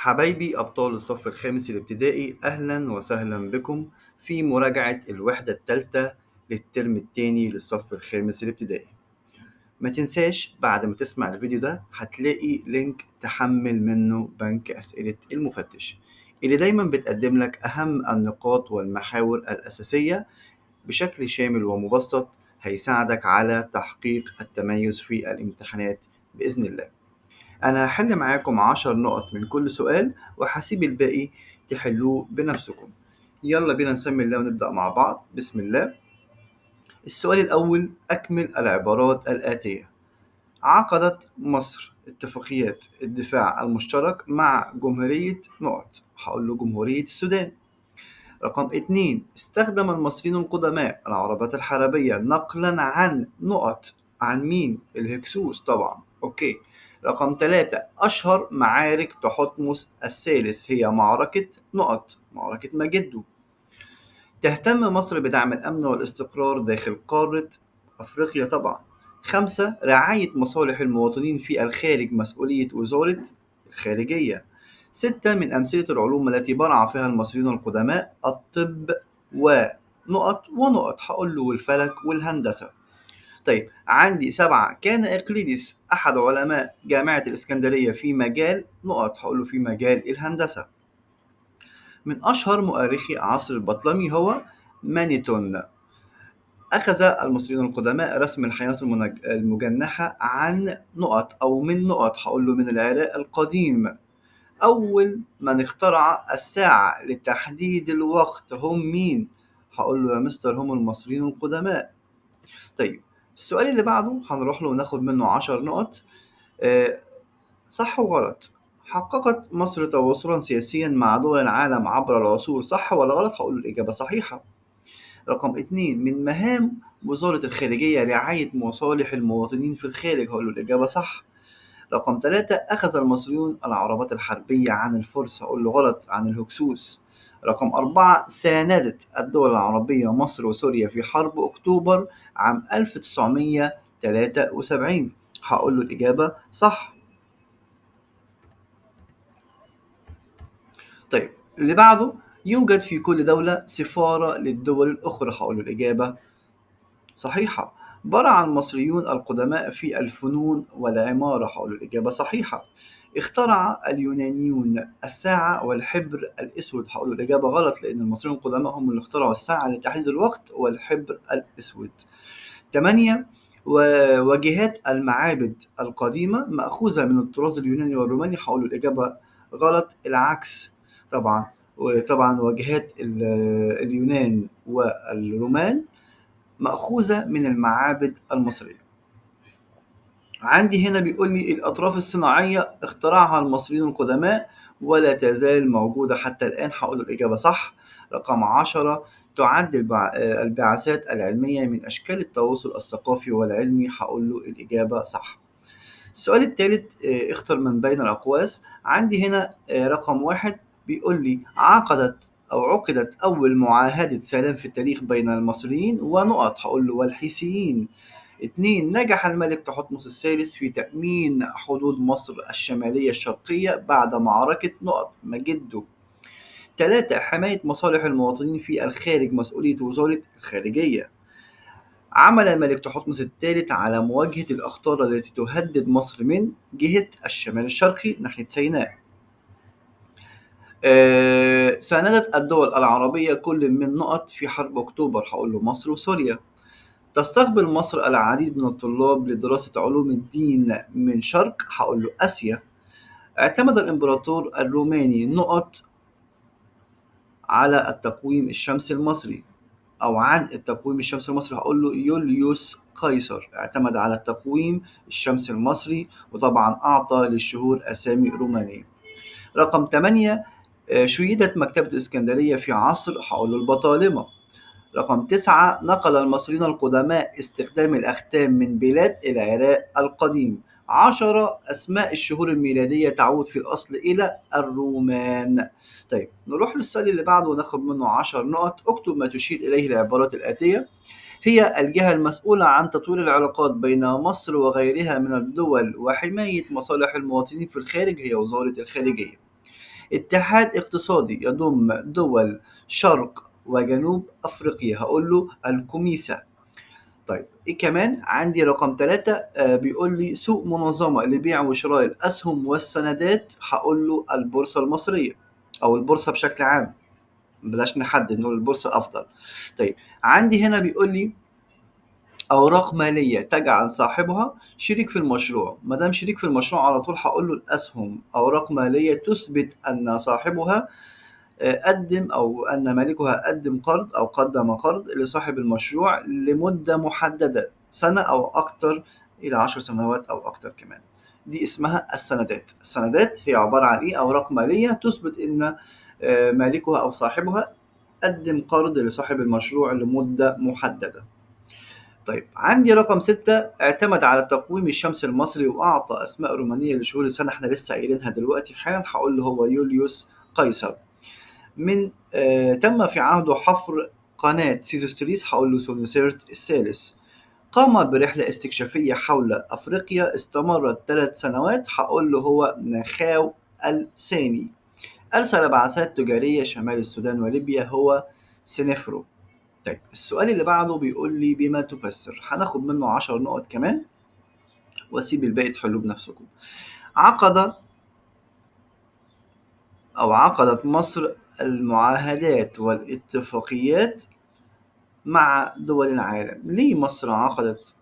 حبايبي أبطال الصف الخامس الابتدائي، أهلا وسهلا بكم في مراجعة الوحدة الثالثة للترم الثاني للصف الخامس الابتدائي. ما تنساش بعد ما تسمع الفيديو ده هتلاقي لينك تحمل منه بنك أسئلة المفتش اللي دايما بتقدم لك أهم النقاط والمحاور الأساسية بشكل شامل ومبسط، هيساعدك على تحقيق التميز في الامتحانات بإذن الله. أنا هحل معاكم 10 نقط من كل سؤال وهسيب الباقي تحلوه بنفسكم. يلا بينا نسمي الله ونبدأ مع بعض. بسم الله. السؤال الأول: أكمل العبارات الآتية. عقدت مصر اتفاقيات الدفاع المشترك مع جمهورية نقط، هقول له جمهورية السودان. رقم 2: استخدم المصريين القدماء العربات الحربية نقلا عن نقط. عن مين؟ الهكسوس طبعا. اوكي. رقم 3: أشهر معارك تحتمس الثالث هي معركة نقط، معركة مجدو. تهتم مصر بدعم الأمن والاستقرار داخل قارة أفريقيا طبعا. 5: رعاية مصالح المواطنين في الخارج مسؤولية وزارة الخارجية. 6: من أمثلة العلوم التي برع فيها المصريون القدماء الطب ونقط ونقط، هقول له والفلك والهندسة. طيب عندي 7: كان إقليدس أحد علماء جامعة الإسكندرية في مجال نقط، هقول له في مجال الهندسة. من أشهر مؤرخي عصر البطلمي هو مانيتون. أخذ المصريون القدماء رسم الحيوانات المجنحة عن نقط أو من نقط، هقول له من العراق القديم. أول من اخترع الساعة لتحديد الوقت هم مين؟ هقول له يا مستر هم المصريين القدماء. طيب السؤال اللي بعده هنروح له وناخد منه 10 نقط. صح وغلط. حققت مصر تواصلا سياسيا مع دول العالم عبر العصور، صح ولا غلط؟ هقول له الإجابة صحيحة. رقم 2: من مهام وزارة الخارجية رعاية مصالح المواطنين في الخارج، هقول له الإجابة صح. رقم 3: أخذ المصريون العربات الحربية عن الفرس، هقول له غلط، عن الهكسوس. رقم 4: ساندت الدول العربية مصر وسوريا في حرب أكتوبر عام 1973، هقول له الإجابة صح. طيب اللي بعده: يوجد في كل دولة سفارة للدول الأخرى، هقول له الإجابة صحيحة. برع المصريون القدماء في الفنون والعمارة، هقول له الإجابة صحيحة. اخترع اليونانيون الساعة والحبر الأسود، هقول له الإجابة غلط، لأن المصريين القدماء هم اللي اخترعوا الساعة لتحديد الوقت والحبر الأسود. 8: وجهات المعابد القديمة مأخوذة من الطراز اليوناني والروماني، هقول له الإجابة غلط، العكس طبعا. وطبعا واجهات اليونان والرومان مأخوذة من المعابد المصرية. عندي هنا بيقول لي الأطراف الصناعية اخترعها المصريين القدماء ولا تزال موجودة حتى الآن، هقول له الإجابة صح. رقم 10: تعد البعثات العلمية من أشكال التواصل الثقافي والعلمي، هقول له الإجابة صح. السؤال الثالث: اختر من بين الأقواس. عندي هنا رقم 1 بيقول لي عقدت أول معاهدة سلام في التاريخ بين المصريين ونقط، هقول له والحيثيين. 2: نجح الملك تحتمس الثالث في تأمين حدود مصر الشمالية الشرقية بعد معركة نقط مجدو. 3: حماية مصالح المواطنين في الخارج مسؤولية وزارة الخارجية. عمل الملك تحتمس الثالث على مواجهة الأخطار التي تهدد مصر من جهة الشمال الشرقي ناحية سيناء. ساندت الدول العربية كل من نقط في حرب أكتوبر، هقول له مصر وسوريا. تستقبل مصر العديد من الطلاب لدراسة علوم الدين من شرق، هقول له آسيا. اعتمد الإمبراطور الروماني نقط على التقويم الشمسي المصري، أو عن التقويم الشمسي المصري، هقول له يوليوس قيصر اعتمد على التقويم الشمسي المصري، وطبعا أعطى للشهور أسامي رومانية. رقم 8: شيدت مكتبة الإسكندرية في عصر، هقول له البطالمة. رقم 9: نقل المصريون القدماء استخدام الأختام من بلاد العراق القديم. 10: أسماء الشهور الميلادية تعود في الأصل إلى الرومان. طيب نروح للسؤال اللي بعده وناخد منه 10 نقط. اكتب ما تشير إليه العبارات الآتية. هي الجهة المسؤولة عن تطوير العلاقات بين مصر وغيرها من الدول وحماية مصالح المواطنين في الخارج هي وزارة الخارجية. اتحاد اقتصادي يضم دول شرق وجنوب أفريقيا، هقول له الكوميسا. طيب إيه كمان عندي رقم 3، بيقول لي سوق منظمة لبيع وشراء الأسهم والسندات، هقول له البورصة المصرية أو البورصة بشكل عام، بلاش نحدد نقول البورصة أفضل. طيب عندي هنا بيقول لي أوراق مالية تجعل صاحبها شريك في المشروع. ما دام شريك في المشروع على طول هقول له الأسهم أوراق مالية تثبت أن صاحبها قدم أو أن مالكها قدم قرض أو قدم قرض لصاحب المشروع لمدة محددة، سنة أو أكتر، إلى 10 سنوات أو أكتر كمان. دي اسمها السندات. السندات هي عبارة عن إيه؟ أوراق مالية تثبت أن مالكها أو صاحبها قدم قرض لصاحب المشروع لمدة محددة. طيب عندي رقم 6، اعتمد على تقويم الشمس المصري وأعطى أسماء رومانية لشهور السنة، احنا لسه قايلينها دلوقتي حالا، هقول له هو يوليوس قيصر. من تم في عهده حفر قناة سيزوستريس، هقول له سونوسيرت الثالث. قام برحلة استكشافية حول أفريقيا استمرت 3 سنوات، هقول له هو نخاو الثاني. أرسل بعثات تجارية شمال السودان وليبيا، هو سينفرو. طيب السؤال اللي بعده بيقول لي بما تفسر، هناخد منه 10 نقط كمان واسيب الباقي تحلوا بنفسكم. عقد أو عقدت مصر المعاهدات والاتفاقيات مع دول العالم. ليه مصر عقدت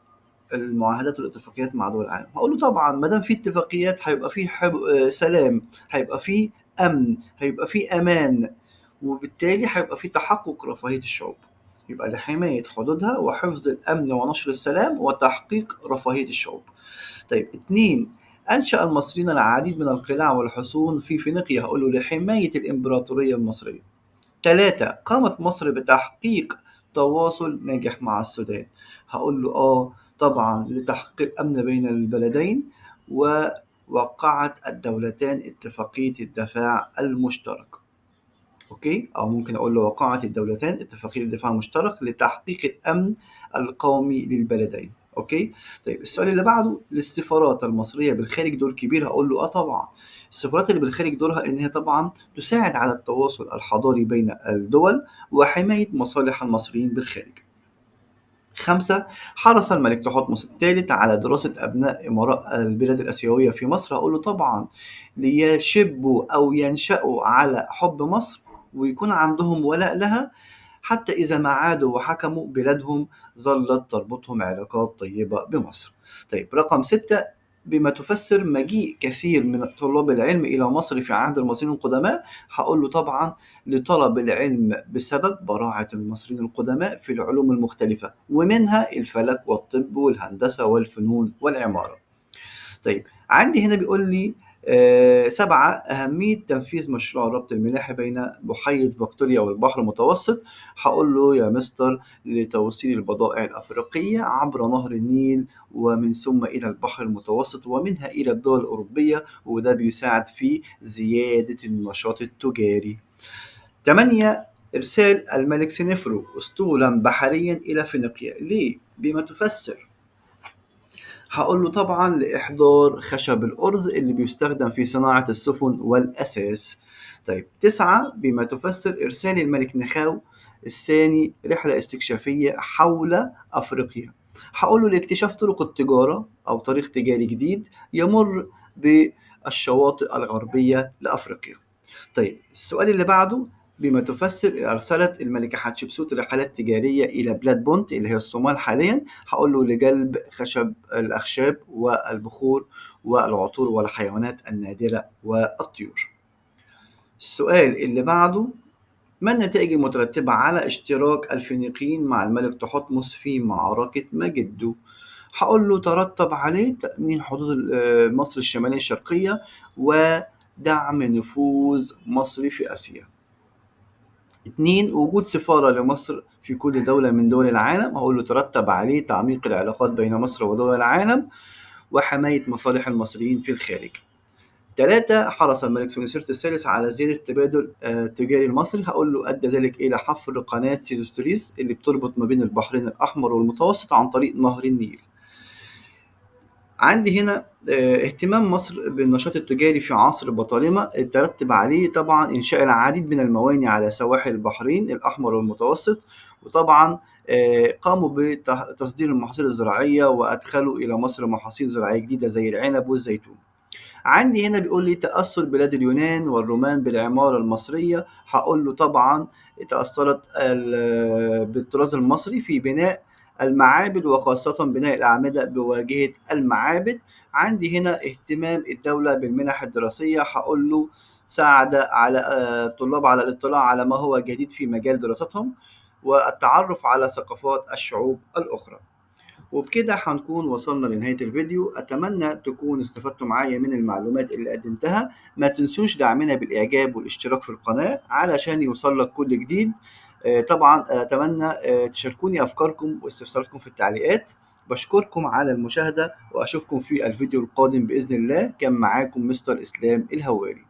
المعاهدات والاتفاقيات مع دول العالم؟ هقول له طبعا ما دام في اتفاقيات هيبقى في سلام، هيبقى في امن، هيبقى في امان، وبالتالي هيبقى في تحقق رفاهية الشعوب. يبقى لحماية حدودها وحفظ الأمن ونشر السلام وتحقيق رفاهية الشعوب. طيب 2، أنشأ المصريين العديد من القلاع والحصون في فينيقيا، هقول له لحماية الإمبراطورية المصرية. 3، قامت مصر بتحقيق تواصل ناجح مع السودان، هقول له طبعا لتحقيق الأمن بين البلدين، ووقعت الدولتان اتفاقية الدفاع المشترك. أوكي، أو ممكن أقول له وقعت الدولتان اتفاقية الدفاع المشترك لتحقيق الأمن القومي للبلدين. أوكي. طيب السؤال اللي بعده، السفارات المصرية بالخارج دور كبير، هقول له طبعا السفارات اللي بالخارج دورها إن هي طبعا تساعد على التواصل الحضاري بين الدول وحماية مصالح المصريين بالخارج. 5، حرص الملك تحتمس الثالث على دراسة أبناء إمراء البلاد الآسيوية في مصر، هقول له طبعا ليشبوا أو ينشأوا على حب مصر ويكون عندهم ولاء لها، حتى إذا ما عادوا وحكموا بلادهم ظلت تربطهم علاقات طيبة بمصر. طيب رقم 6، بما تفسر مجيء كثير من طلاب العلم إلى مصر في عهد المصريين القدماء، هقول له طبعا لطلب العلم بسبب براعة المصريين القدماء في العلوم المختلفة، ومنها الفلك والطب والهندسة والفنون والعمارة. طيب عندي هنا بيقول لي 7، أهمية تنفيذ مشروع ربط الملاحة بين بحيرة فيكتوريا والبحر المتوسط، هقول له يا مستر لتوصيل البضائع الأفريقية عبر نهر النيل ومن ثم إلى البحر المتوسط ومنها إلى الدول الأوروبية، وده بيساعد في زيادة النشاط التجاري. 8، إرسال الملك سنفرو أسطولا بحريا إلى فينيقيا. ليه؟ بما تفسر، هقول له طبعا لإحضار خشب الأرز اللي بيستخدم في صناعة السفن والأساس. طيب 9، بما تفسر إرسال الملك نخاو الثاني رحلة استكشافية حول أفريقيا، هقول له لاكتشاف طرق التجارة أو طريق تجاري جديد يمر بالشواطئ الغربية لأفريقيا. طيب السؤال اللي بعده، بما تفسر أرسلت الملكة حتشبسوت رحلات تجارية إلى بلاد بونت اللي هي الصومال حاليا، هقول له لجلب الأخشاب والبخور والعطور والحيوانات النادرة والطيور. السؤال اللي بعده، ما النتائج المترتبة على اشتراك الفينيقيين مع الملك تحتمس في معركة مجدو؟ هقول له ترتب عليه تأمين حدود مصر الشمالية الشرقية ودعم نفوذ مصر في آسيا. 2، وجود سفارة لمصر في كل دولة من دول العالم، هقول له ترتب عليه تعميق العلاقات بين مصر ودول العالم وحماية مصالح المصريين في الخارج. 3، حرص الملك سونوسرت الثالث على زيادة التبادل التجاري المصري، هقول له أدى ذلك إلى حفر قناة سيزوستريس اللي بتربط ما بين البحرين الأحمر والمتوسط عن طريق نهر النيل. عندي هنا اهتمام مصر بالنشاط التجاري في عصر بطالمة ترتب عليه طبعا إنشاء العديد من الموانئ على سواحل البحرين الأحمر والمتوسط، وطبعا قاموا بتصدير المحاصيل الزراعية وأدخلوا إلى مصر محاصيل زراعية جديدة زي العنب والزيتون. عندي هنا بيقول لي تأثر بلاد اليونان والرومان بالعمارة المصرية، هقول له طبعا تأثرت بالطراز المصري في بناء المعابد وخاصة بناء الأعمدة بواجهة المعابد. عندي هنا اهتمام الدولة بالمنح الدراسية، هقول له ساعد على الطلاب على الاطلاع على ما هو جديد في مجال دراستهم والتعرف على ثقافات الشعوب الأخرى. وبكده هنكون وصلنا لنهاية الفيديو، أتمنى تكونوا استفدتوا معايا من المعلومات اللي قدمتها. ما تنسوش دعمنا بالإعجاب والاشتراك في القناة علشان يوصلك كل جديد. طبعا أتمنى تشاركوني أفكاركم واستفساراتكم في التعليقات. بشكركم على المشاهدة وأشوفكم في الفيديو القادم بإذن الله. كان معاكم مستر إسلام الهواري.